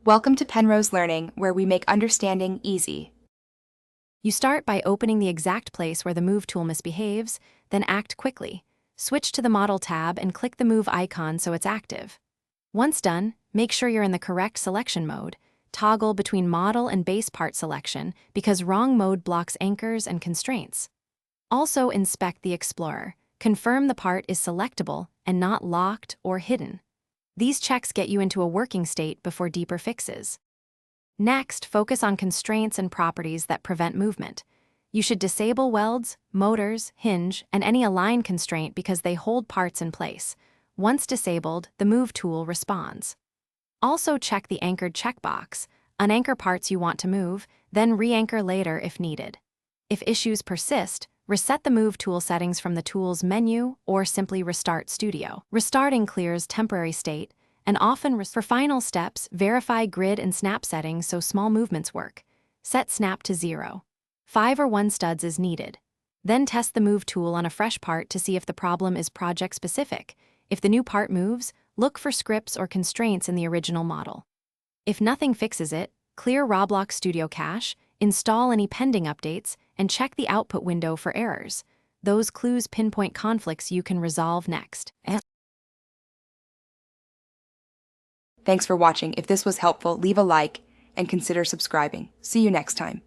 Welcome to Penrose Learning, where we make understanding easy. You start by opening the exact place where the Move tool misbehaves, then act quickly. Switch to the Model tab and click the Move icon so it's active. Once done, make sure you're in the correct selection mode. Toggle between Model and Base Part selection because wrong mode blocks anchors and constraints. Also inspect the Explorer. Confirm the part is selectable and not locked or hidden. These checks get you into a working state before deeper fixes. Next, focus on constraints and properties that prevent movement. You should disable welds, motors, hinge, and any align constraint because they hold parts in place. Once disabled, the Move tool responds. Also check the Anchored checkbox. Unanchor parts you want to move, then re-anchor later if needed. If issues persist, reset the Move tool settings from the Tools menu or simply restart Studio. Restarting clears temporary state, and often for final steps, verify grid and snap settings so small movements work. Set snap to 0. 5 or 1 studs is needed. Then test the Move tool on a fresh part to see if the problem is project-specific. If the new part moves, look for scripts or constraints in the original model. If nothing fixes it, clear Roblox Studio cache, install any pending updates, and check the output window for errors. Those clues pinpoint conflicts you can resolve next. Thanks for watching. If this was helpful, leave a like and consider subscribing. See you next time.